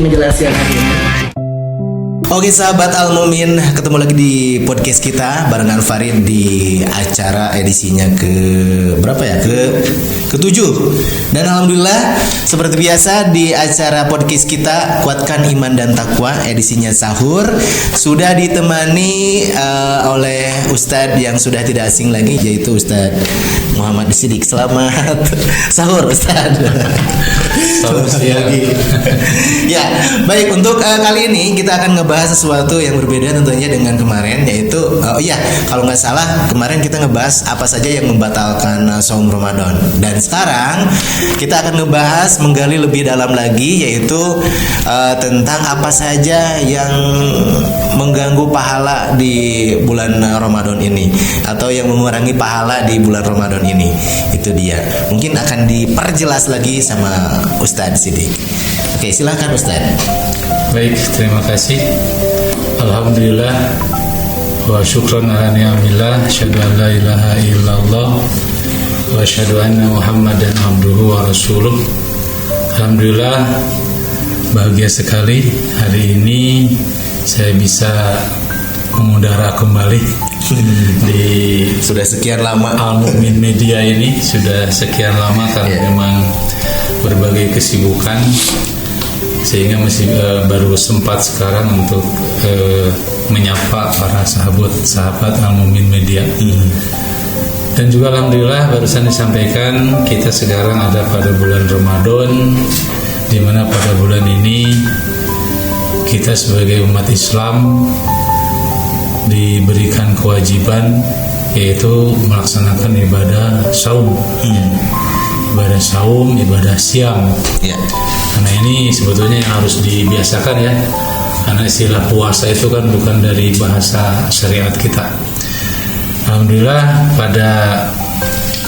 menjelaskan hari ini. Oke sahabat Al-Mumin, ketemu lagi di podcast kita barengan Farid di acara edisinya ke berapa ya? Ke-7. Dan alhamdulillah seperti biasa di acara podcast kita Kuatkan Iman dan Takwa edisinya sahur sudah ditemani oleh Ustadz yang sudah tidak asing lagi, yaitu Ustadz Muhammad Siddiq. Selamat sahur Ustadz. Selamat siang. Ya, baik, untuk kali ini kita akan ngebahas sesuatu yang berbeda tentunya dengan kemarin, yaitu kalau nggak salah kemarin kita ngebahas apa saja yang membatalkan saum Ramadan, dan sekarang kita akan ngebahas menggali lebih dalam lagi, yaitu tentang apa saja yang mengganggu pahala di bulan Ramadan ini atau yang mengurangi pahala di bulan Ramadan ini. Itu dia, mungkin akan diperjelas lagi sama Ustadz Siddiq. Oke, silakan Ustadz. Baik, terima kasih. Alhamdulillah wa syukran ala ni'amillah, asyhadu an la ilaha illallah wa asyhadu anna Muhammadan abduhu wa rasuluh. Alhamdulillah, bahagia sekali hari ini saya bisa mengudara kembali di Sudah sekian lama Al-Mumin Media ini, sudah sekian lama karena memang berbagai kesibukan sehingga masih baru sempat sekarang untuk menyapa para sahabat Al-Mumin Media. Dan juga alhamdulillah barusan disampaikan kita sekarang ada pada bulan Ramadan, di mana pada bulan ini kita sebagai umat Islam diberikan kewajiban, yaitu melaksanakan ibadah saum. Ibadah saum, ibadah siam. Ya. Karena ini sebetulnya yang harus dibiasakan ya. Karena istilah puasa itu kan bukan dari bahasa syariat kita. Alhamdulillah pada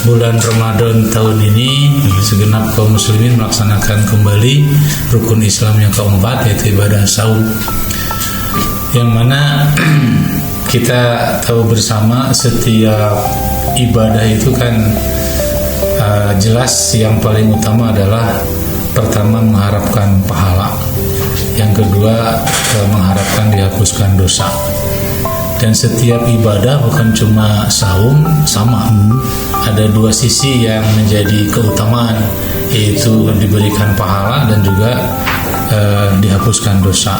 bulan Ramadan tahun ini segenap kaum muslimin melaksanakan kembali rukun Islam yang keempat, yaitu ibadah saum. Yang mana kita tahu bersama setiap ibadah itu kan jelas yang paling utama adalah pertama mengharapkan pahala, yang kedua mengharapkan dihapuskan dosa. Dan setiap ibadah bukan cuma saum, sama ada dua sisi yang menjadi keutamaan, yaitu diberikan pahala dan juga dihapuskan dosa.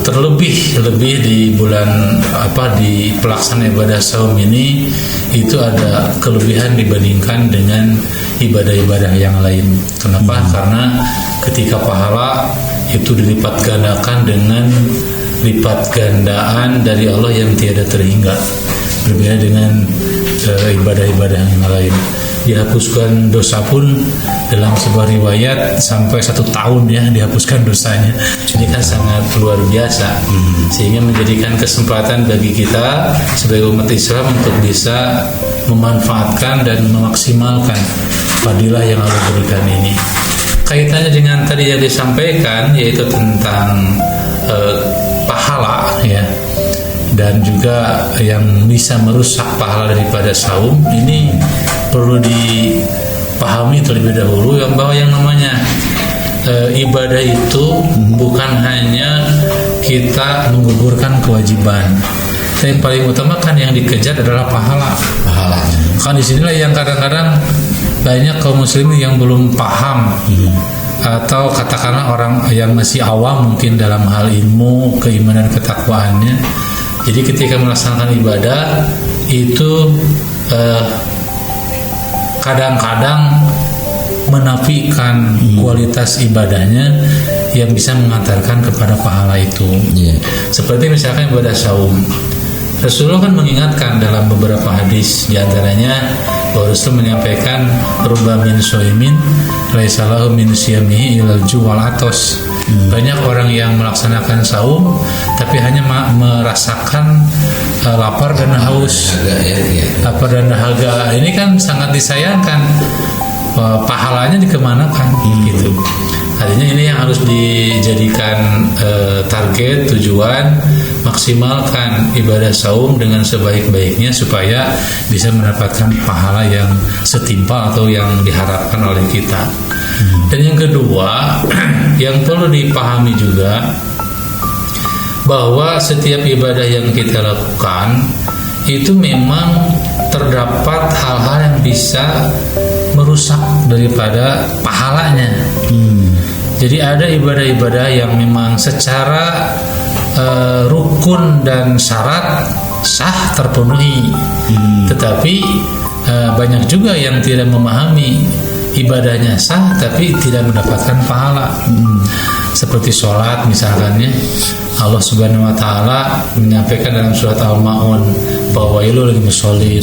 Terlebih di bulan di pelaksanaan ibadah saum ini itu ada kelebihan dibandingkan dengan ibadah-ibadah yang lain. Kenapa? Karena ketika pahala itu dilipat gandakan dengan lipat gandaan dari Allah yang tiada terhingga, berbeda dengan ibadah-ibadah yang lain. Dihapuskan dosa pun dalam sebuah riwayat sampai 1 tahun ya dihapuskan dosanya. Ini kan sangat luar biasa, sehingga menjadikan kesempatan bagi kita sebagai umat Islam untuk bisa memanfaatkan dan memaksimalkan fadilah yang Allah berikan ini. Kaitannya dengan tadi yang disampaikan, yaitu tentang pahala ya, dan juga yang bisa merusak pahala daripada saum ini perlu dipahami terlebih dahulu, yang bahwa yang namanya ibadah itu bukan hanya kita menggugurkan kewajiban, tapi paling utama kan yang dikejar adalah pahala. Kan disinilah yang kadang-kadang banyak kaum muslimin yang belum paham, atau katakanlah orang yang masih awam mungkin dalam hal ilmu, keimanan, ketakwaannya. Jadi ketika melaksanakan ibadah itu kadang-kadang menafikan kualitas ibadahnya yang bisa mengantarkan kepada pahala itu. Seperti misalkan ibadah saum, Rasulullah kan mengingatkan dalam beberapa hadis, diantaranya bahwa Rasul menyampaikan rubba min shaimin laisa lahu min siyamihi ilal ju' wal atos. Banyak orang yang melaksanakan saum tapi hanya merasakan lapar dan haus, lapar dan dahaga. Ini kan sangat disayangkan. Pahalanya dikemanakan gitu. Artinya ini yang harus dijadikan target, tujuan, maksimalkan ibadah saum dengan sebaik-baiknya supaya bisa mendapatkan pahala yang setimpal atau yang diharapkan oleh kita. Dan yang kedua, yang perlu dipahami juga bahwa setiap ibadah yang kita lakukan itu memang terdapat hal-hal yang bisa merusak daripada pahalanya. Jadi ada ibadah-ibadah yang memang secara rukun dan syarat sah terpenuhi, tetapi banyak juga yang tidak memahami ibadahnya sah tapi tidak mendapatkan pahala. Seperti sholat misalkan ya, Allah Subhanahu wa taala menyampaikan dalam surat Al-Maun bahwa wailul lil musholin.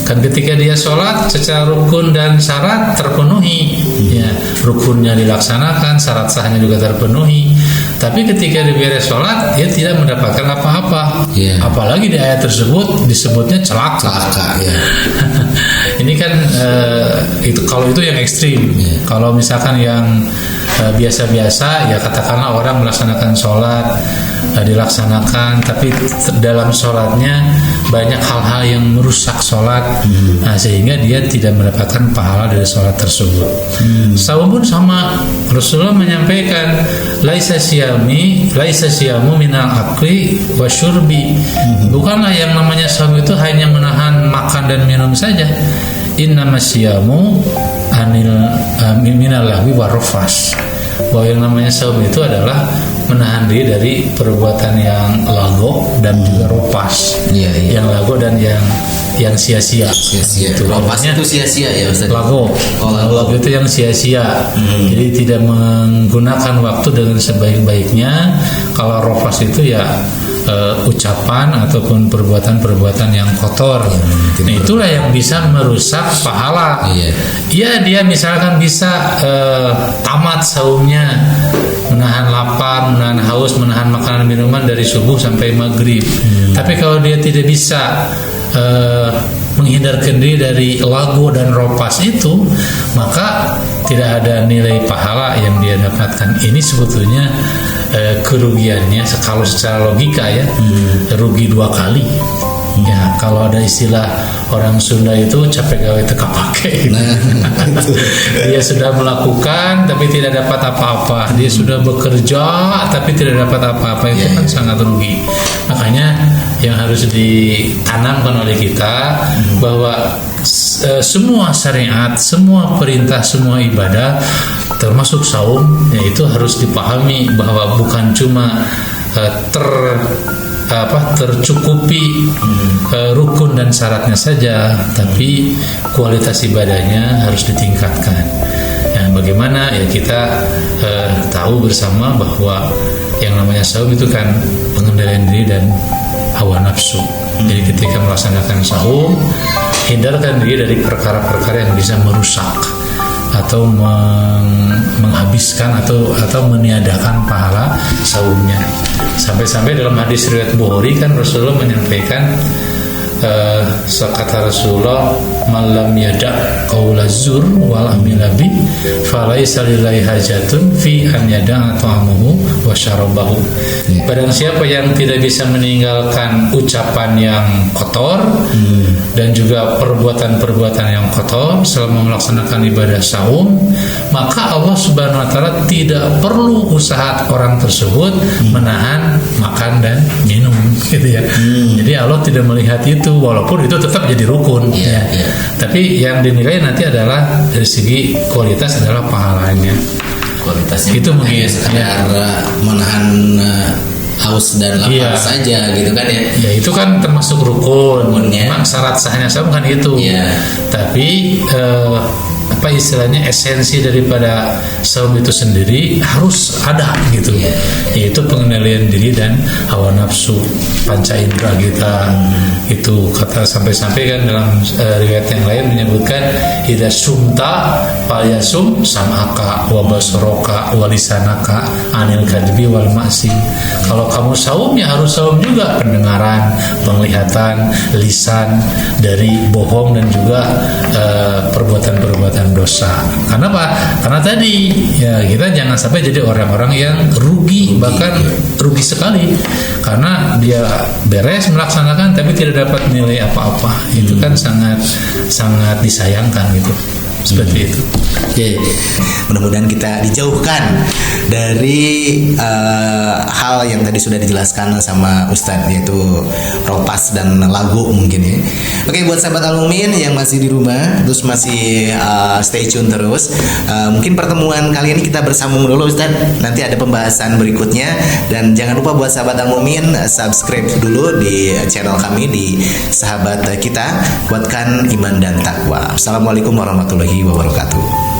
Kan ketika dia sholat secara rukun dan syarat terpenuhi, ya, rukunnya dilaksanakan, syarat sahnya juga terpenuhi. Tapi ketika dia beres sholat, dia tidak mendapatkan apa-apa. Apalagi di ayat tersebut disebutnya celaka. Ini kan itu kalau itu yang ekstrim. Kalau misalkan yang biasa-biasa, ya katakanlah orang melaksanakan sholat, dilaksanakan, tapi dalam sholatnya banyak hal-hal yang merusak sholat, sehingga dia tidak mendapatkan pahala dari sholat tersebut. Saum pun sama. Rasulullah menyampaikan, laisa siyamu minal akli wasyurbi. Bukanlah yang namanya saum itu hanya menahan makan dan minum saja. Innamas siyamu minal lahwi warrafas. Bahwa yang namanya saum itu adalah menahan diri dari perbuatan yang lago dan juga ropas. Yang lago dan yang sia-sia. Itu ropas itu sia-sia ya Ustaz. Lago itu yang sia-sia. Jadi tidak menggunakan waktu dengan sebaik-baiknya. Kalau ropas itu ya ucapan ataupun perbuatan-perbuatan yang kotor. Nah, itulah yang bisa merusak pahala. Iya, dia misalkan bisa tamat saumnya, menahan lapar, menahan haus, menahan makanan minuman dari subuh sampai maghrib. Tapi kalau dia tidak bisa menghindarkan diri dari lagu dan ropas itu, maka tidak ada nilai pahala yang dia dapatkan. Ini sebetulnya kerugiannya kalau secara logika ya, rugi dua kali. Ya, kalau ada istilah orang Sunda itu capek gawe teka pakai. Dia sudah melakukan tapi tidak dapat apa-apa. Dia sudah bekerja tapi tidak dapat apa-apa. Itu kan sangat rugi. Makanya yang harus ditanamkan oleh kita bahwa semua syariat, semua perintah, semua ibadah termasuk saum, yaitu harus dipahami bahwa bukan cuma tercukupi rukun dan syaratnya saja, tapi kualitas ibadahnya harus ditingkatkan. Nah, bagaimana ya kita tahu bersama bahwa yang namanya saum itu kan pengendalian diri dan hawa nafsu. Jadi ketika melaksanakan saum, hindarkan diri dari perkara-perkara yang bisa merusak atau menghabiskan atau meniadakan pahala saumnya. Sampai-sampai dalam hadis riwayat Bukhari kan Rasulullah menyampaikan, kata Rasulullah, malam yada' qaula zur wal amila bi falaisa lillahi hajatun fi an yada'a ta'amuhu wa syarabahu. Barang siapa yang tidak bisa meninggalkan ucapan yang kotor dan juga perbuatan-perbuatan yang kotor selama melaksanakan ibadah saum, maka Allah Subhanahu wa taala tidak perlu usaha orang tersebut menahan makan dan minum, gitu ya. Jadi Allah tidak melihat itu, walaupun itu tetap jadi rukun. Tapi yang dinilai nanti adalah dari segi kualitas adalah pahalanya. Kualitasnya itu mungkin sekedar menahan haus dan lapar saja gitu kan ya. Ya itu kan termasuk rukun. Memang syarat sahnya saum kan itu. Tapi apa istilahnya, esensi daripada saum itu sendiri harus ada gitu. Yaitu pengendalian diri dan hawa nafsu, panca indera kita. Itu kata sampai-sampai kan dalam riwayat yang lain menyebutkan idza sumta falyasum sam'aka wa basaraka wa lisanaka anil kadbi wal ma'si. Kalau kamu saum ya harus saum juga pendengaran, penglihatan, lisan dari bohong dan juga perbuatan-perbuatan dosa. Karena apa? Karena tadi ya kita jangan sampai jadi orang-orang yang rugi, bahkan rugi sekali karena dia beres melaksanakan tapi tidak dapat nilai apa-apa. Itu kan sangat disayangkan gitu. Seperti itu. Oke. Mudah-mudahan kita dijauhkan dari hal yang tadi sudah dijelaskan sama Ustadz, yaitu ropas dan lagu mungkin ya. Oke, buat sahabat Al-Mumin yang masih di rumah terus masih stay tune terus. Mungkin pertemuan kali ini kita bersambung dulu Ustadz. Nanti ada pembahasan berikutnya, dan jangan lupa buat sahabat Al-Mumin subscribe dulu di channel kami di Sahabat Kita, kuatkan iman dan takwa. Assalamualaikum warahmatullahi wabarakatuh.